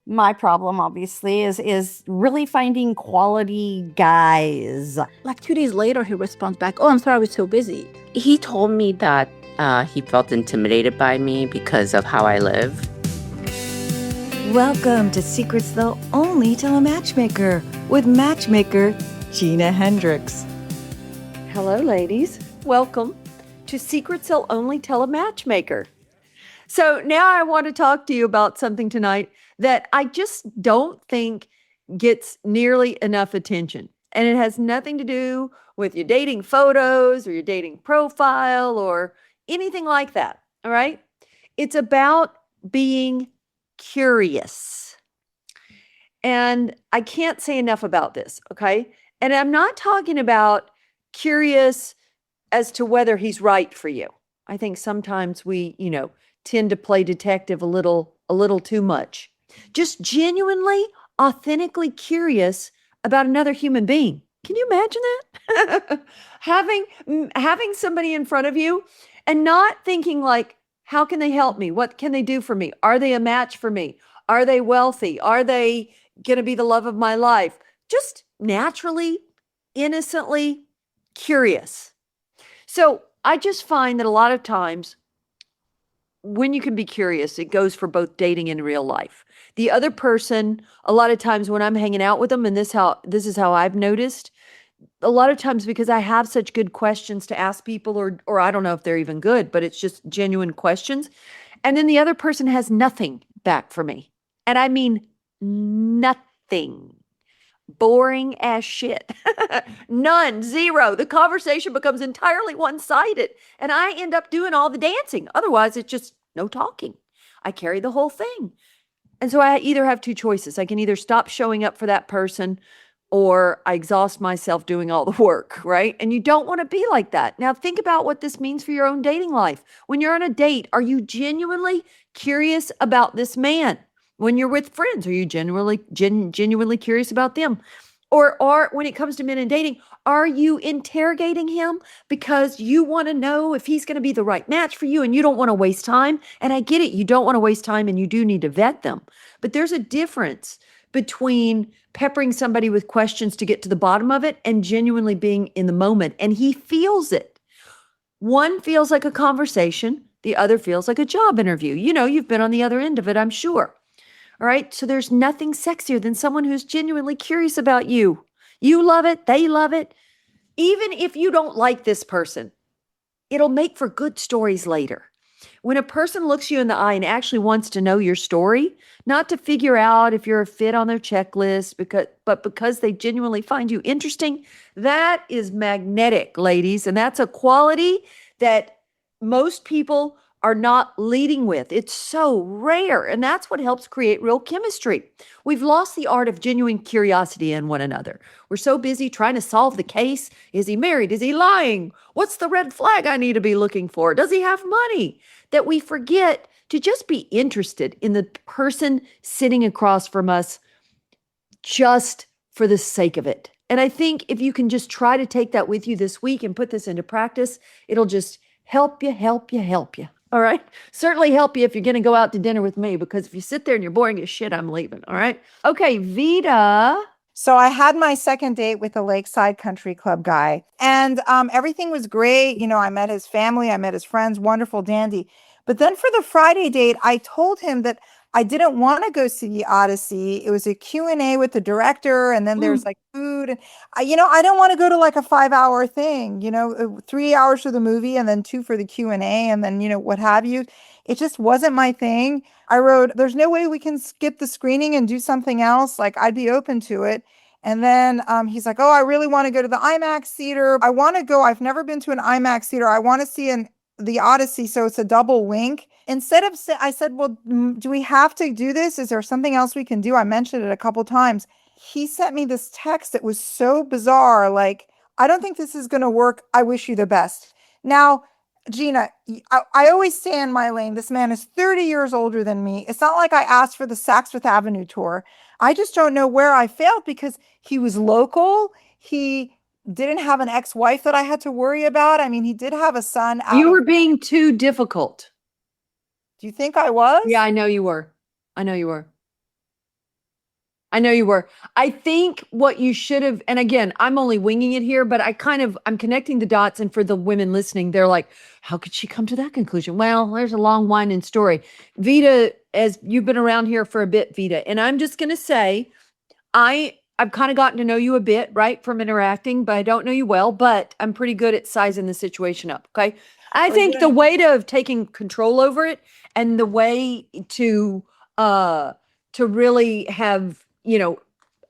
My problem, obviously, is really finding quality guys. Like 2 days later, he responds back, "Oh, I'm sorry, I was so busy." He told me that he felt intimidated by me because of how I live. Welcome to Secrets They'll Only Tell a Matchmaker with Matchmaker Gina Hendrix. Hello, ladies. Welcome to Secrets They'll Only Tell a Matchmaker. So now I want to talk to you about something tonight that I just don't think gets nearly enough attention. And it has nothing to do with your dating photos or your dating profile or anything like that. All right. It's about being curious. And I can't say enough about this. Okay. And I'm not talking about curious as to whether he's right for you. I think sometimes we, tend to play detective a little too much. Just genuinely, authentically curious about another human being. Can you imagine that? having somebody in front of you and not thinking like, how can they help me? What can they do for me? Are they a match for me? Are they wealthy? Are they going to be the love of my life? Just naturally, innocently curious. So I just find that a lot of times when you can be curious, it goes for both dating and real life. The other person, a lot of times when I'm hanging out with them, and this is how I've noticed, a lot of times because I have such good questions to ask people, or I don't know if they're even good, but it's just genuine questions. And then the other person has nothing back for me. And I mean nothing. Boring as shit. None, zero. The conversation becomes entirely one-sided. And I end up doing all the dancing. Otherwise, it's just no talking. I carry the whole thing. And so I either have two choices. I can either stop showing up for that person or I exhaust myself doing all the work, right? And you don't want to be like that. Now, think about what this means for your own dating life. When you're on a date, are you genuinely curious about this man? When you're with friends, are you genuinely curious about them? Or when it comes to men and dating, are you interrogating him because you want to know if he's going to be the right match for you and you don't want to waste time? And I get it, you don't want to waste time and you do need to vet them. But there's a difference between peppering somebody with questions to get to the bottom of it and genuinely being in the moment. And he feels it. One feels like a conversation, the other feels like a job interview. You've been on the other end of it, I'm sure. All right. So there's nothing sexier than someone who's genuinely curious about you. You love it. They love it. Even if you don't like this person, it'll make for good stories later. When a person looks you in the eye and actually wants to know your story, not to figure out if you're a fit on their checklist, but because they genuinely find you interesting, that is magnetic, ladies. And that's a quality that most people are not leading with. It's so rare. And that's what helps create real chemistry. We've lost the art of genuine curiosity in one another. We're so busy trying to solve the case. Is he married? Is he lying? What's the red flag I need to be looking for? Does he have money? That we forget to just be interested in the person sitting across from us just for the sake of it. And I think if you can just try to take that with you this week and put this into practice, it'll just help you. All right. Certainly help you if you're going to go out to dinner with me, because if you sit there and you're boring as shit, I'm leaving. All right. Okay. Vita. So I had my second date with the Lakeside Country Club guy, and everything was great. I met his family, I met his friends, wonderful dandy. But then for the Friday date, I told him that I didn't want to go see the Odyssey. It was a Q&A with the director, and then there's like food. And I don't want to go to like a 5-hour thing, 3 hours for the movie and then 2 for the Q&A and then, what have you. It just wasn't my thing. I wrote, there's no way we can skip the screening and do something else. Like, I'd be open to it. And then he's like, oh, I really want to go to the IMAX theater. I want to go. I've never been to an IMAX theater. I want to see the Odyssey, so it's a double wink. Instead of, I said, well, do we have to do this? Is there something else we can do? I mentioned it a couple times. He sent me this text that was so bizarre. Like, I don't think this is going to work. I wish you the best. Now, Gina, I always stay in my lane. This man is 30 years older than me. It's not like I asked for the Saks Fifth Avenue tour. I just don't know where I failed because he was local. He didn't have an ex-wife that I had to worry about. I mean, he did have a son. You were being too difficult. Do you think I was? Yeah, I know you were. I know you were. I think what you should have, and again, I'm only winging it here, but I'm connecting the dots. And for the women listening, they're like, how could she come to that conclusion? Well, there's a long winding story. Vita, as you've been around here for a bit, Vita, and I'm just going to say, I've kind of gotten to know you a bit, right, from interacting, but I don't know you well, but I'm pretty good at sizing the situation up. Okay. I think the way to have taken control over it and the way to really have,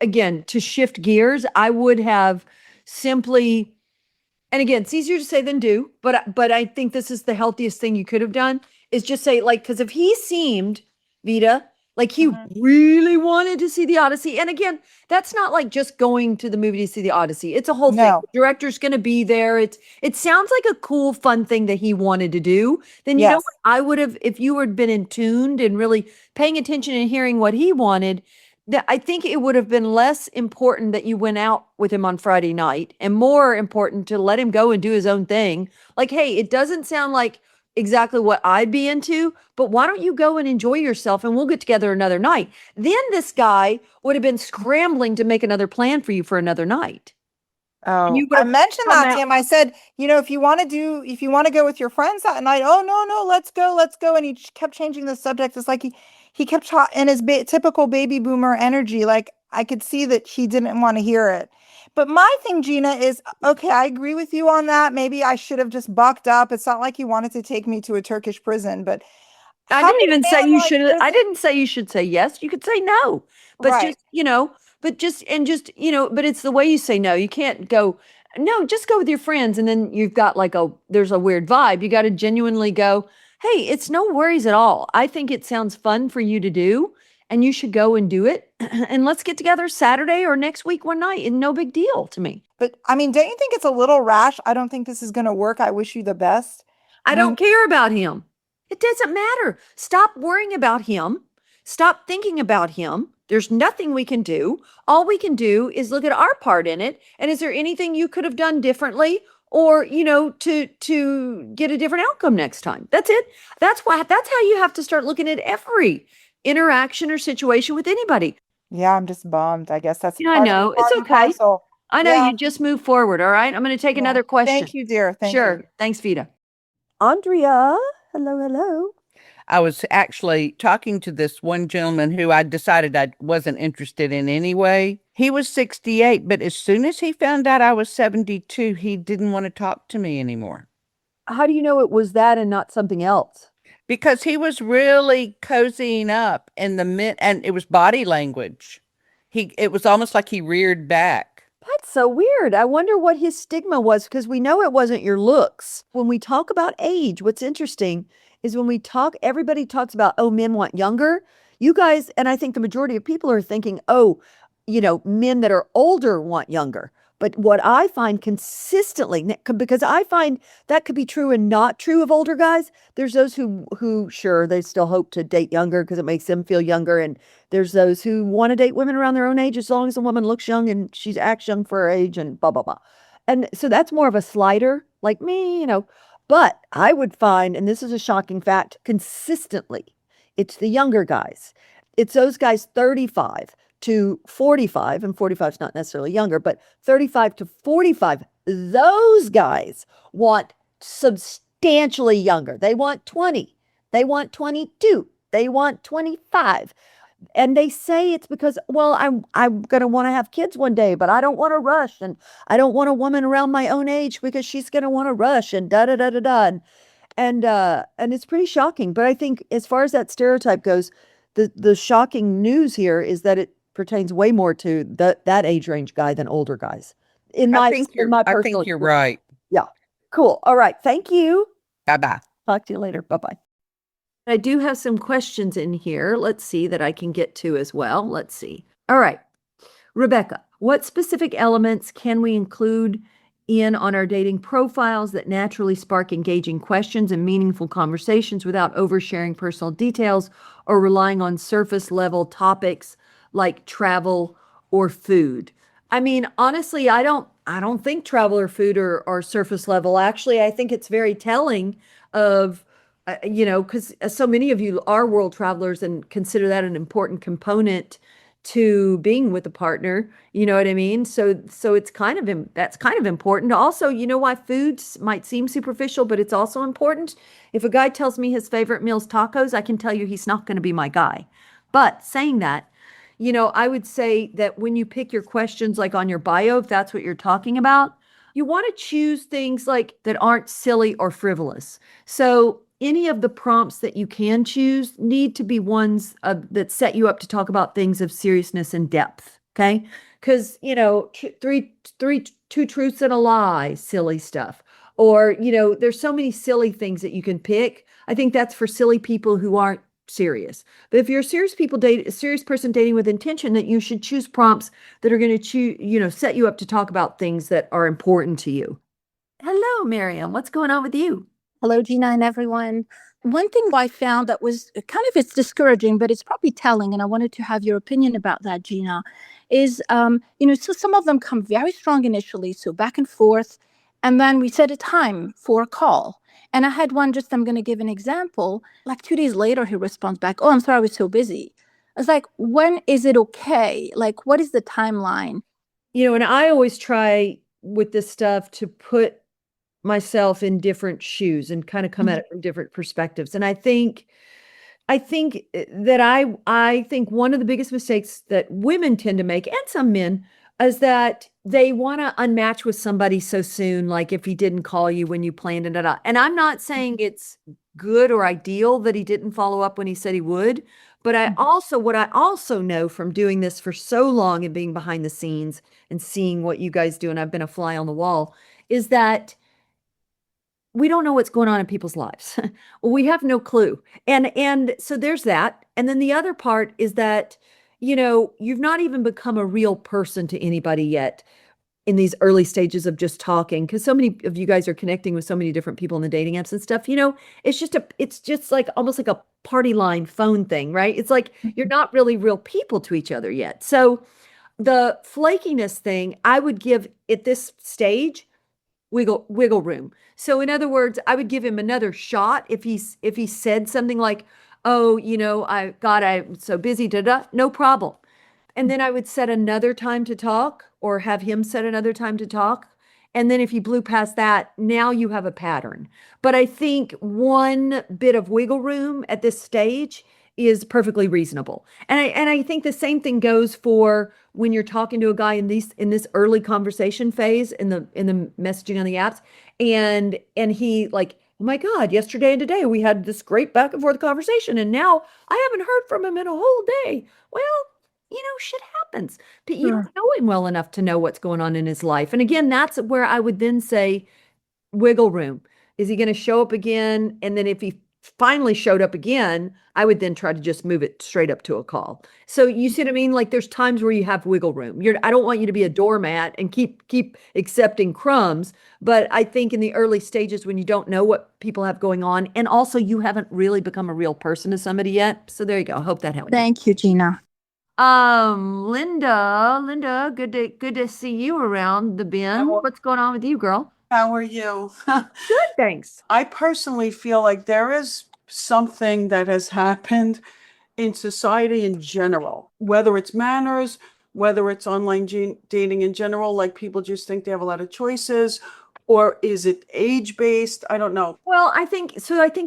again, to shift gears, I would have simply, and again, it's easier to say than do, but I think this is the healthiest thing you could have done is just say, like, because if he seemed, Vita, like he really wanted to see the Odyssey. And again, that's not like just going to the movie to see the Odyssey. It's a whole thing. No. The director's going to be there. It sounds like a cool, fun thing that he wanted to do. Then you know Yes. what I would have, if you had been in tuned and really paying attention and hearing what he wanted, that I think it would have been less important that you went out with him on Friday night and more important to let him go and do his own thing. Like, hey, it doesn't sound like exactly what I'd be into, but why don't you go and enjoy yourself and we'll get together another night? Then this guy would have been scrambling to make another plan for you for another night. Oh, you I would've mentioned come that out- to him. I said, if you want to go with your friends that night, oh, no, let's go. And he kept changing the subject. It's like he kept in his typical baby boomer energy. Like I could see that he didn't want to hear it. But my thing, Gina, is okay. I agree with you on that. Maybe I should have just bucked up. It's not like he wanted to take me to a Turkish prison, but I how didn't did even a say man you like should. this- I didn't say you should say yes. You could say no, but Right. but it's the way you say no. You can't go, no, just go with your friends. And then you've got there's a weird vibe. You got to genuinely go, hey, it's no worries at all. I think it sounds fun for you to do and you should go and do it. And let's get together Saturday or next week one night. And no big deal to me. But I mean, don't you think it's a little rash? I don't think this is going to work. I wish you the best. I don't care about him. It doesn't matter. Stop worrying about him. Stop thinking about him. There's nothing we can do. All we can do is look at our part in it. And is there anything you could have done differently or, to get a different outcome next time? That's it. That's how you have to start looking at every interaction or situation with anybody. Yeah, I'm just bummed. I guess that's Yeah, I part of know. the It's part and okay. parcel. I know Yeah. you just move forward. All right. I'm going to take Yeah. another question. Thank you, dear. Thank Sure. you. Thanks, Vita. Andrea, hello. I was actually talking to this one gentleman who I decided I wasn't interested in anyway. He was 68, but as soon as he found out I was 72, he didn't want to talk to me anymore How do you know it was that and not something else? because he was really cozying up in and it was body language. It was almost like he reared back. That's so weird. I wonder what his stigma was because we know it wasn't your looks. When we talk about age, what's interesting is when we talk, everybody talks about, oh, men want younger. You guys, and I think the majority of people are thinking, oh, men that are older want younger. But what I find consistently, because I find that could be true and not true of older guys. There's those who sure, they still hope to date younger because it makes them feel younger. And there's those who want to date women around their own age as long as the woman looks young and she acts young for her age and blah, blah, blah. And so that's more of a slider like me, But I would find, and this is a shocking fact, consistently, it's the younger guys. It's those guys 35 to 45, and 45 is not necessarily younger, but 35 to 45, those guys want substantially younger. They want 20. They want 22. They want 25. And they say it's because, well, I'm going to want to have kids one day, but I don't want to rush. And I don't want a woman around my own age because she's going to want to rush and da-da-da-da-da. And it's pretty shocking. But I think as far as that stereotype goes, the shocking news here is that it pertains way more to that age range guy than older guys. In my personal I think you're right. Yeah. Cool. All right. Thank you. Bye-bye. Talk to you later. Bye-bye. I do have some questions in here. Let's see that I can get to as well. Let's see. All right. Rebecca, what specific elements can we include in on our dating profiles that naturally spark engaging questions and meaningful conversations without oversharing personal details or relying on surface level topics like travel or food? I mean, honestly, I don't think travel or food are surface level. Actually, I think it's very telling of because so many of you are world travelers and consider that an important component to being with a partner. You know what I mean? So it's that's kind of important. Also, you know why food might seem superficial, but it's also important. If a guy tells me his favorite meal's tacos, I can tell you he's not going to be my guy. But saying that, I would say that when you pick your questions like on your bio, if that's what you're talking about, you want to choose things like that aren't silly or frivolous. So any of the prompts that you can choose need to be ones that set you up to talk about things of seriousness and depth. Okay. Because, two truths and a lie, silly stuff. Or, there's so many silly things that you can pick. I think that's for silly people who aren't serious. But if you're a serious person dating with intention, that you should choose prompts that are going to set you up to talk about things that are important to you. Hello, Miriam. What's going on with you? Hello, Gina and everyone. One thing I found that was it's discouraging, but it's probably telling, and I wanted to have your opinion about that, Gina, is, so some of them come very strong initially, so back and forth, and then we set a time for a call. And I had one, I'm going to give an example, like 2 days later, he responds back, "Oh, I'm sorry, I was so busy." I was like, when is it okay? Like, what is the timeline? And I always try with this stuff to put myself in different shoes and kind of come at it from different perspectives. And I think that I think one of the biggest mistakes that women tend to make, and some men, is that they want to unmatch with somebody so soon, like if he didn't call you when you planned it out. And I'm not saying it's good or ideal that he didn't follow up when he said he would, but what I also know from doing this for so long and being behind the scenes and seeing what you guys do, and I've been a fly on the wall, is that we don't know what's going on in people's lives. We have no clue. And so there's that. And then the other part is that, you've not even become a real person to anybody yet in these early stages of just talking. Because so many of you guys are connecting with so many different people in the dating apps and stuff. It's just like almost like a party line phone thing, right? It's like you're not really real people to each other yet. So the flakiness thing, I would give at this stage wiggle room. So in other words, I would give him another shot if he said something like, "Oh, I'm so busy, no problem." And then I would set another time to talk, or have him set another time to talk. And then if he blew past that, now you have a pattern. But I think one bit of wiggle room at this stage is perfectly reasonable. And I think the same thing goes for when you're talking to a guy in this early conversation phase in the messaging on the apps, and he like, "Oh my God, yesterday and today we had this great back and forth conversation, and now I haven't heard from him in a whole day." Well, shit happens. But you don't know him well enough to know what's going on in his life. And again, that's where I would then say wiggle room. Is he going to show up again? And then if he finally showed up again, I would then try to just move it straight up to a call. So you see what I mean? Like there's times where you have wiggle room. I don't want you to be a doormat and keep accepting crumbs. But I think in the early stages when you don't know what people have going on, and also you haven't really become a real person to somebody yet. So there you go. I hope that helped. Thank you, Gina. Linda, good to see you around the bend. What's going on with you, girl? How are you? Good, thanks. I personally feel like there is something that has happened in society in general, whether it's manners, whether it's online dating in general, like people just think they have a lot of choices, or is it age-based? I don't know. Well, I think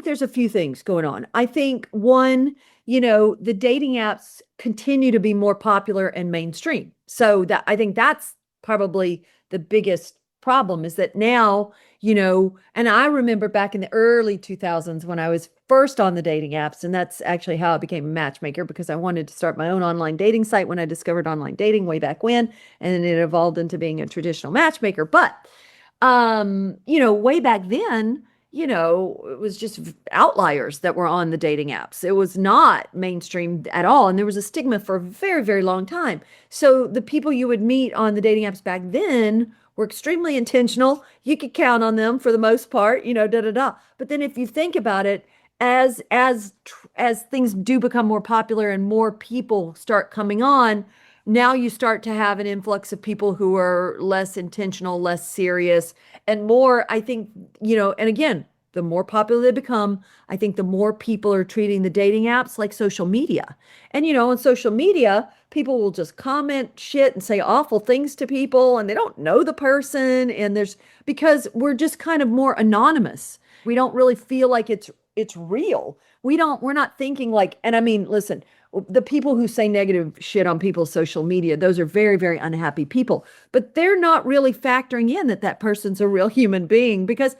there's a few things going on. I think one, the dating apps continue to be more popular and mainstream. So I think that's probably the biggest problem, is that now, and I remember back in the early 2000s when I was first on the dating apps, and that's actually how I became a matchmaker, because I wanted to start my own online dating site when I discovered online dating way back when, and it evolved into being a traditional matchmaker. But, way back then, it was just outliers that were on the dating apps. It was not mainstream at all. And there was a stigma for a very, very long time. So the people you would meet on the dating apps back then were extremely intentional. You could count on them for the most part, But then if you think about it, as things do become more popular and more people start coming on, now you start to have an influx of people who are less intentional, less serious, and more, I think, and again, the more popular they become, I think the more people are treating the dating apps like social media. And, on social media, people will just comment shit and say awful things to people, and they don't know the person. And because we're just kind of more anonymous. We don't really feel like it's real. We're not thinking like, and I mean, listen, the people who say negative shit on people's social media, those are very, very unhappy people, but they're not really factoring in that person's a real human being, because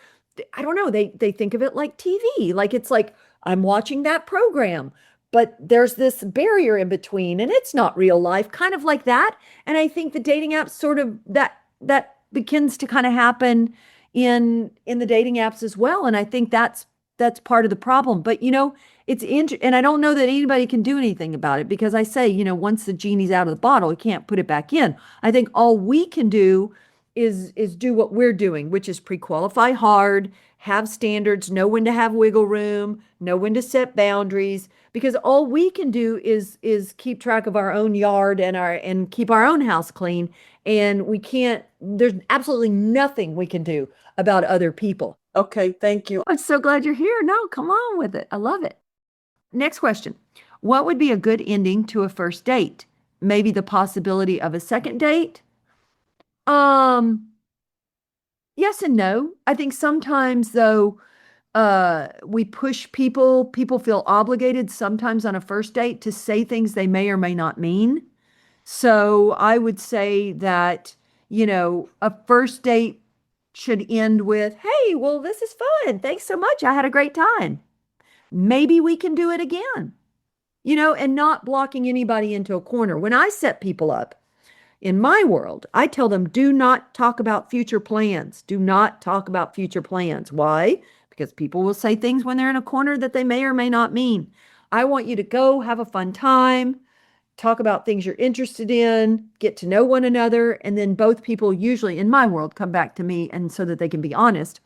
I don't know, they think of it like TV, like it's like I'm watching that program, but there's this barrier in between and it's not real life, kind of like that. And I think the dating apps sort of that begins to kind of happen in the dating apps as well. And I think that's part of the problem. But and I don't know that anybody can do anything about it, because I say, once the genie's out of the bottle, you can't put it back in. I think all we can do is do what we're doing, which is pre-qualify hard, have standards, know when to have wiggle room, know when to set boundaries, because all we can do is keep track of our own yard and keep our own house clean. And there's absolutely nothing we can do about other people. Okay, thank you. I'm so glad you're here. No, come on with it. I love it. Next question. What would be a good ending to a first date? Maybe the possibility of a second date? Yes and no. I think sometimes though, we push people feel obligated sometimes on a first date to say things they may or may not mean. So I would say that, a first date should end with, hey, well, this is fun. Thanks so much. I had a great time. Maybe we can do it again, and not blocking anybody into a corner. When I set people up in my world, I tell them, do not talk about future plans. Do not talk about future plans. Why? Because people will say things when they're in a corner that they may or may not mean. I want you to go have a fun time, talk about things you're interested in, get to know one another, and then both people usually in my world come back to me, and so that they can be honest,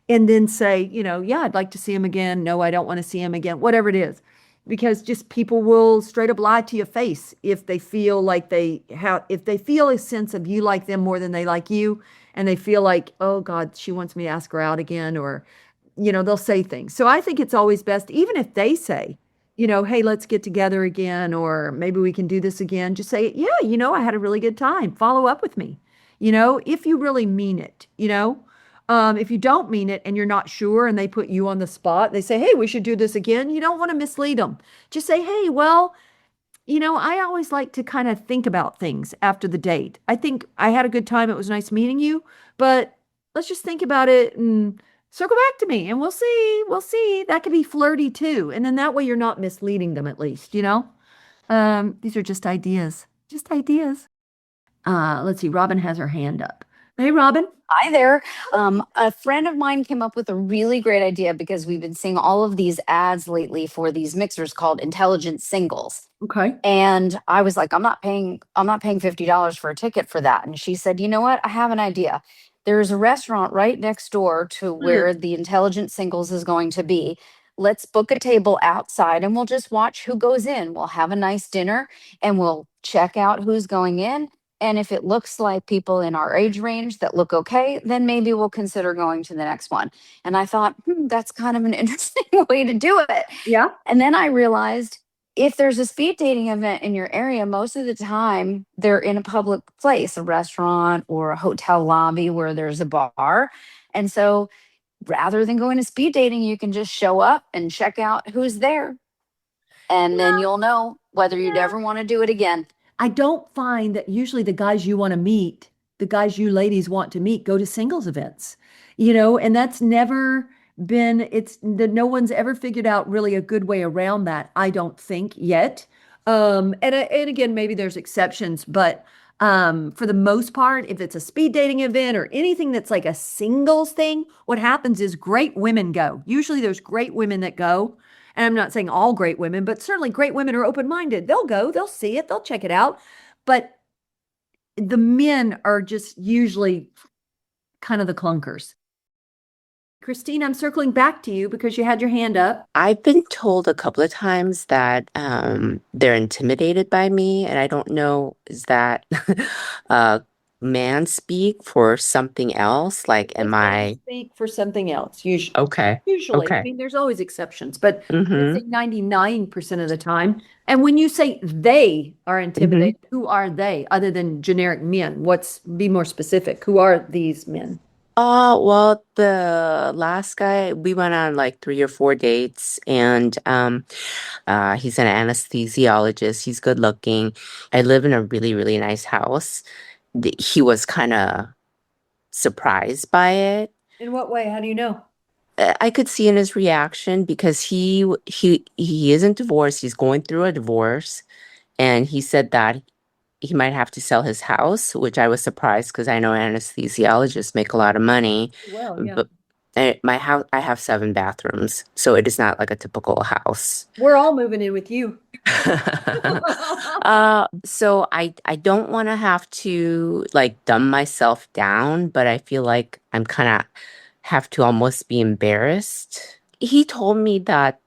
and then say, yeah, I'd like to see him again. No, I don't want to see him again, whatever it is. Because just people will straight up lie to your face if they feel like if they feel a sense of you like them more than they like you, and they feel like, oh God, she wants me to ask her out again, or, they'll say things. So I think it's always best, even if they say, hey, let's get together again, or maybe we can do this again. Just say, yeah, I had a really good time. Follow up with me, if you really mean it, if you don't mean it and you're not sure and they put you on the spot, they say, hey, we should do this again. You don't want to mislead them. Just say, hey, well, I always like to kind of think about things after the date. I think I had a good time. It was nice meeting you, but let's just think about it and circle back to me and we'll see. We'll see. That could be flirty too. And then that way you're not misleading them, at least, these are just ideas, Let's see. Robin has her hand up. Hey, Robin. Hi there. A friend of mine came up with a really great idea because we've been seeing all of these ads lately for these mixers called intelligent singles. Okay. And I was like, I'm not paying $50 for a ticket for that. And she said, you know what? I have an idea. There's a restaurant right next door to where the intelligent singles is going to be. Let's book a table outside and we'll just watch who goes in. We'll have a nice dinner and we'll check out who's going in. And if it looks like people in our age range that look okay, then maybe we'll consider going to the next one. And I thought, that's kind of an interesting way to do it. Yeah. And then I realized if there's a speed dating event in your area, most of the time they're in a public place, a restaurant or a hotel lobby where there's a bar. And so rather than going to speed dating, you can just show up and check out who's there. And then you'll know whether you'd ever want to do it again. I don't find that usually the guys you want to meet, the guys you ladies want to meet, go to singles events, and that's never been, no one's ever figured out really a good way around that, I don't think yet. And again, maybe there's exceptions, but for the most part, if it's a speed dating event or anything that's like a singles thing, what happens is great women go. Usually there's great women that go. And I'm not saying all great women, but certainly great women are open-minded. They'll go, they'll see it, they'll check it out. But the men are just usually kind of the clunkers. Christine, I'm circling back to you because you had your hand up. I've been told a couple of times that they're intimidated by me, and I don't know, is that man speak for something else? Like, am I Speak for something else, usually. okay? Usually, I Okay. mean, there's always exceptions, but I'd Mm-hmm. say 99% of the time. And when you say they are intimidated, who are they other than generic men? Be more specific. Who are these men? Well, the last guy, we went on like 3 or 4 dates, and he's an anesthesiologist. He's good looking. I live in a really, really nice house. He was kind of surprised by it. In what way? How do you know? I could see in his reaction because he isn't divorced. He's going through a divorce, and he said that he might have to sell his house, which I was surprised because I know anesthesiologists make a lot of money. Well, yeah. But my house, I have 7 bathrooms, so it is not like a typical house. We're all moving in with you. So I don't want to have to like dumb myself down, but I feel like I'm kind of have to almost be embarrassed. He told me that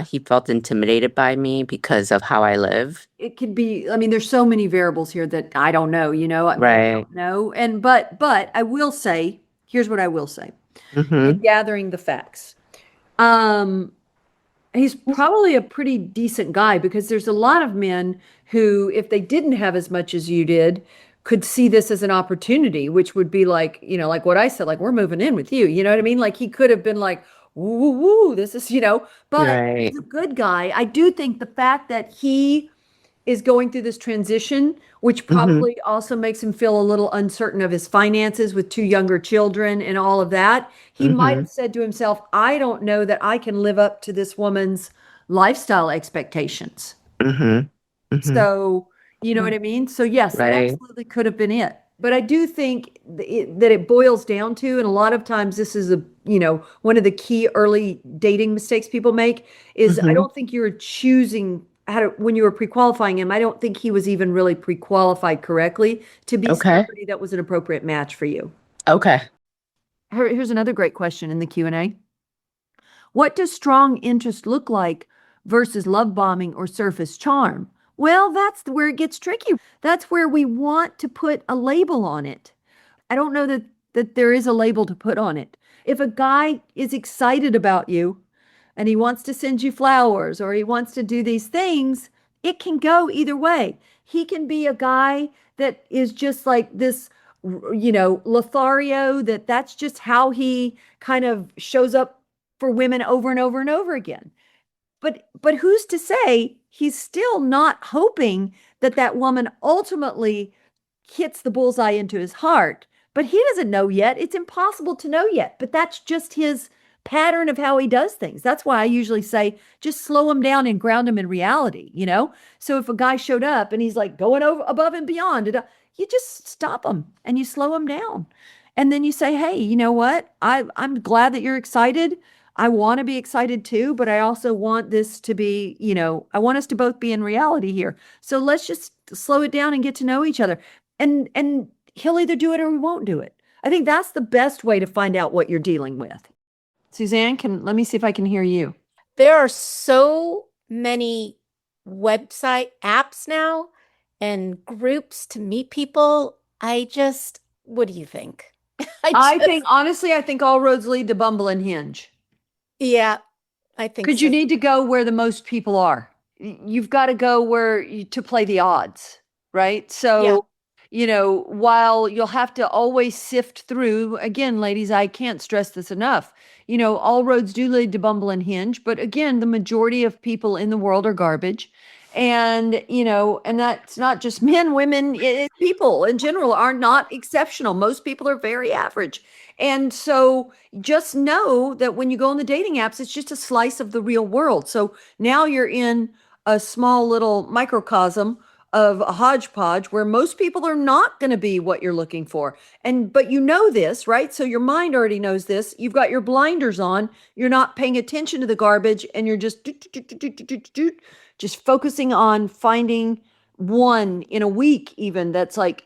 he felt intimidated by me because of how I live. It could be, I mean, there's so many variables here that I don't know, I Right. don't know. And but I will say, here's what I will say. Mm-hmm. In gathering the facts. He's probably a pretty decent guy because there's a lot of men who, if they didn't have as much as you did, could see this as an opportunity, which would be like, like what I said, like, we're moving in with you. You know what I mean? Like he could have been like, woo, woo, woo, this is, but Right. he's a good guy. I do think the fact that he is going through this transition, which probably also makes him feel a little uncertain of his finances with 2 younger children and all of that. He might have said to himself, I don't know that I can live up to this woman's lifestyle expectations. Mm-hmm. Mm-hmm. So, you know what I mean? So yes, that Right. absolutely could have been it. But I do think that it boils down to, and a lot of times this is one of the key early dating mistakes people make is I don't think you're choosing when you were pre-qualifying him, I don't think he was even really pre-qualified correctly to be Okay. somebody that was an appropriate match for you. Okay. Here's another great question in the Q&A. What does strong interest look like versus love bombing or surface charm? Well, that's where it gets tricky. That's where we want to put a label on it. I don't know that there is a label to put on it. If a guy is excited about you and he wants to send you flowers or he wants to do these things, it can go either way. He can be a guy that is just like this, Lothario, that's just how he kind of shows up for women over and over and over again. But who's to say he's still not hoping that woman ultimately hits the bullseye into his heart? But he doesn't know yet. It's impossible to know yet. But that's just his pattern of how he does things. That's why I usually say just slow him down and ground him in reality, So if a guy showed up and he's like going over above and beyond, you just stop him and you slow him down. And then you say, hey, you know what? I'm glad that you're excited. I want to be excited too, but I also want this to be, I want us to both be in reality here. So let's just slow it down and get to know each other. And he'll either do it or he won't do it. I think that's the best way to find out what you're dealing with. Suzanne, let me see if I can hear you. There are so many website apps now and groups to meet people. What do you think? I think all roads lead to Bumble and Hinge. Yeah, I think because you need to go where the most people are. You've got to go to play the odds, right? So, while you'll have to always sift through, again, ladies, I can't stress this enough. All roads do lead to Bumble and Hinge, but again, the majority of people in the world are garbage. And, and that's not just men, women, people in general are not exceptional. Most people are very average. And so just know that when you go on the dating apps, it's just a slice of the real world. So now you're in a small little microcosm of a hodgepodge where most people are not going to be what you're looking for. But this, right? So your mind already knows this. You've got your blinders on. You're not paying attention to the garbage and you're just focusing on finding one in a week even that's like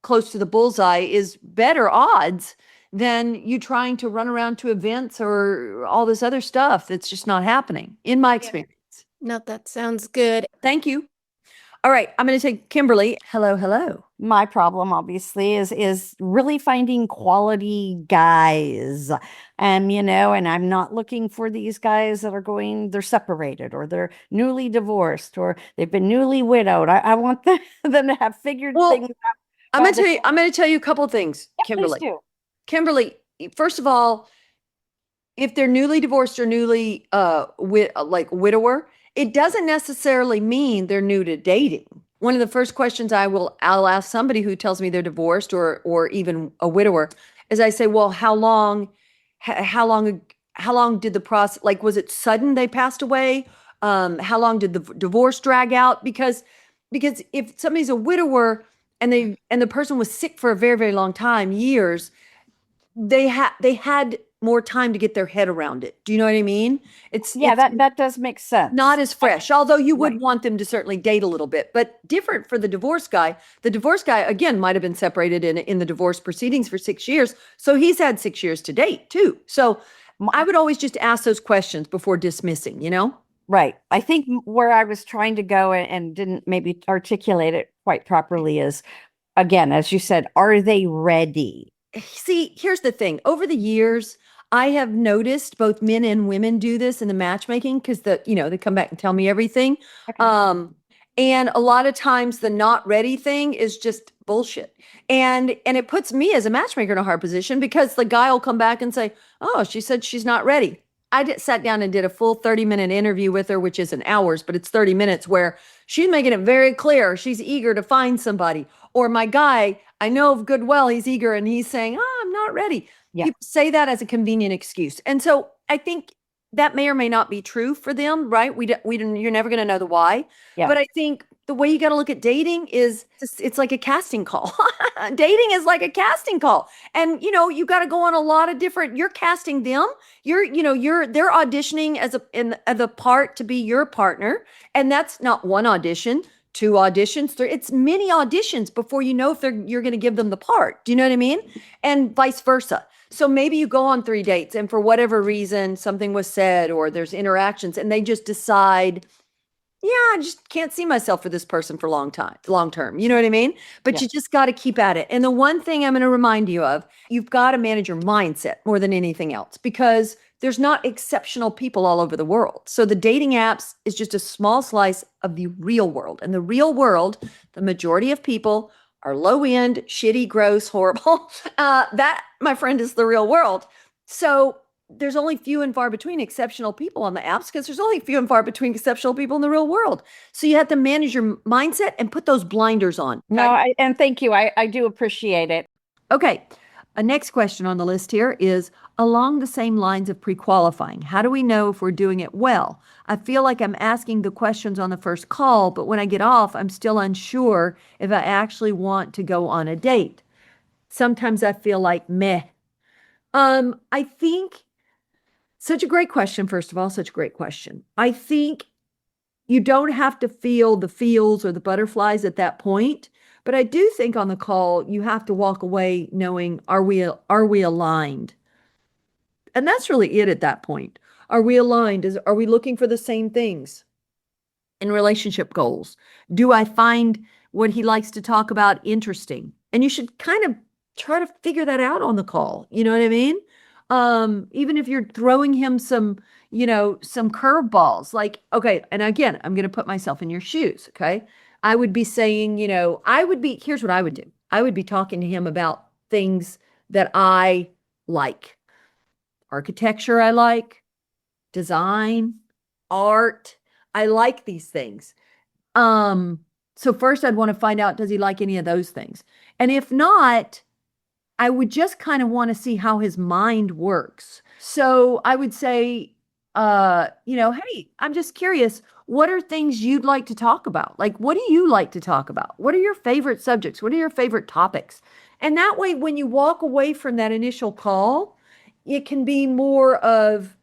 close to the bullseye is better odds than you trying to run around to events or all this other stuff that's just not happening, in my experience. No, that sounds good. Thank you. All right, I'm going to take Kimberly. Hello. My problem obviously is really finding quality guys. And I'm not looking for these guys that they're separated or they're newly divorced or they've been newly widowed. I want them to have figured Well, things out. I'm by going to the tell you, I'm going to tell you a couple of things, Yeah, please Kimberly. do. Kimberly, first of all, if they're newly divorced or newly like widower, it doesn't necessarily mean they're new to dating. One of the first questions I'll ask somebody who tells me they're divorced or even a widower is I say, well, how long did the process, like, was it sudden they passed away? How long did the divorce drag out? Because if somebody's a widower and the person was sick for a very, very long time, years, they had more time to get their head around it. Do you know what I mean? It's that does make sense. not as fresh, although you would Right. want them to certainly date a little bit, but different for the divorce guy. The divorce guy, again, might have been separated in the divorce proceedings for 6 years. So he's had 6 years to date too. So I would always just ask those questions before dismissing, you know? Right. I think where I was trying to go and didn't maybe articulate it quite properly is, again, as you said, are they ready? See, here's the thing. Over the years, I have noticed both men and women do this in the matchmaking because they come back and tell me everything. Okay. And a lot of times the not ready thing is just bullshit. And it puts me as a matchmaker in a hard position because the guy will come back and say, "Oh, she said she's not ready." I sat down and did a full 30-minute interview with her, which isn't hours, but it's 30 minutes where she's making it very clear she's eager to find somebody. Or my guy, I know of good well, he's eager and he's saying, "Oh, I'm not ready." Yeah. People say that as a convenient excuse. And so I think that may or may not be true for them, right? You're never going to know the why. Yeah. But I think the way you got to look at dating is it's like a casting call. Dating is like a casting call. And you got to go on a lot of different, you're casting them. They're auditioning as the part to be your partner. And that's not one audition, 2 auditions, 3. It's many auditions before you know if you're going to give them the part. Do you know what I mean? And vice versa. So maybe you go on 3 dates and for whatever reason, something was said or there's interactions and they just decide, yeah, I just can't see myself for this person for long term. You know what I mean? But Yeah. you just got to keep at it. And the one thing I'm going to remind you of, you've got to manage your mindset more than anything else because there's not exceptional people all over the world. So the dating apps is just a small slice of the real world. And the real world, the majority of people are low end, shitty, gross, horrible. That, my friend, is the real world. So there's only few and far between exceptional people on the apps because there's only few and far between exceptional people in the real world. So you have to manage your mindset and put those blinders on. No, and thank you. I do appreciate it. Okay. A next question on the list here is along the same lines of pre-qualifying. How do we know if we're doing it well? I feel like I'm asking the questions on the first call, but when I get off, I'm still unsure if I actually want to go on a date. Sometimes I feel like meh. I think such a great question, first of all, such a great question. I think you don't have to feel the feels or the butterflies at that point. But I do think on the call, you have to walk away knowing, are we aligned? And that's really it at that point. Are we aligned? Are we looking for the same things in relationship goals? Do I find what he likes to talk about interesting? And you should kind of try to figure that out on the call. You know what I mean? Even if you're throwing him some curveballs, like, okay, and again, I'm going to put myself in your shoes. Okay. I would be saying, here's what I would do. I would be talking to him about things that I like. Architecture, I like. Design, art. I like these things. So first I'd want to find out, does he like any of those things? And if not, I would just kind of want to see how his mind works. So I would say, hey, I'm just curious, what are things you'd like to talk about? Like, what do you like to talk about? What are your favorite subjects? What are your favorite topics? And that way, when you walk away from that initial call, it can be more of,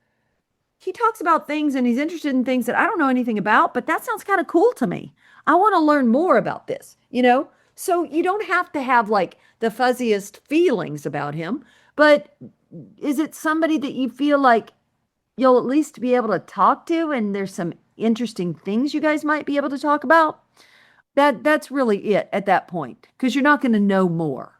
he talks about things and he's interested in things that I don't know anything about, but that sounds kind of cool to me. I want to learn more about this, So you don't have to have like the fuzziest feelings about him, but is it somebody that you feel like you'll at least be able to talk to and there's some interesting things you guys might be able to talk about? That's really it at that point, because you're not going to know more.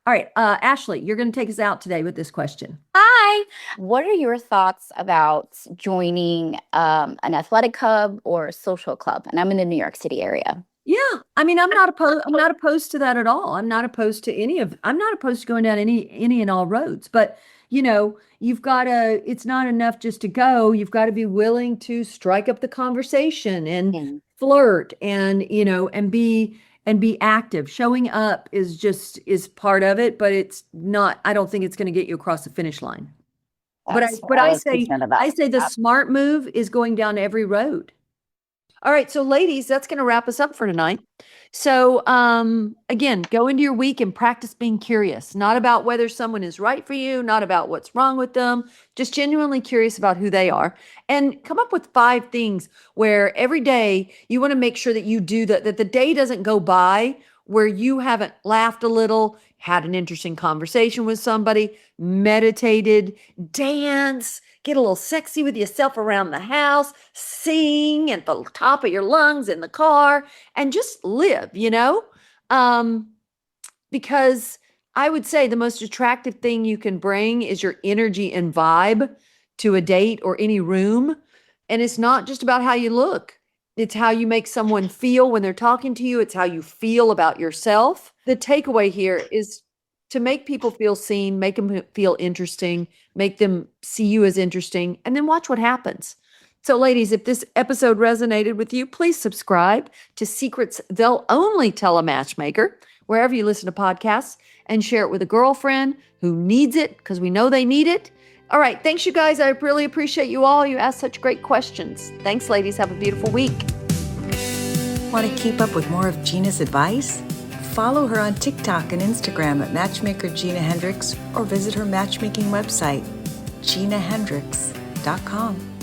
All right, Ashley, you're going to take us out today with this question. Hi. What are your thoughts about joining an athletic club or a social club? And I'm in the New York City area. Yeah, I mean, I'm not opposed to that at all. I'm not opposed to going down any and all roads. But it's not enough just to go. You've got to be willing to strike up the conversation and flirt and be active. Showing up is part of it, but it's not. I don't think it's going to get you across the finish line. I say the smart move is going down every road. All right, so ladies, that's going to wrap us up for tonight. So again, go into your week and practice being curious, not about whether someone is right for you, not about what's wrong with them, just genuinely curious about who they are. And come up with 5 things where every day you want to make sure that you do that the day doesn't go by where you haven't laughed a little, had an interesting conversation with somebody, meditated, dance, get a little sexy with yourself around the house, sing at the top of your lungs in the car, and just live, because I would say the most attractive thing you can bring is your energy and vibe to a date or any room. And it's not just about how you look. It's how you make someone feel when they're talking to you. It's how you feel about yourself. The takeaway here is to make people feel seen, make them feel interesting, make them see you as interesting, and then watch what happens. So ladies, if this episode resonated with you, please subscribe to Secrets They'll Only Tell a Matchmaker, wherever you listen to podcasts, and share it with a girlfriend who needs it, because we know they need it. All right, thanks you guys. I really appreciate you all. You asked such great questions. Thanks, ladies. Have a beautiful week. Want to keep up with more of Gina's advice? Follow her on TikTok and Instagram at Matchmaker Gina Hendrix or visit her matchmaking website, ginahendrix.com.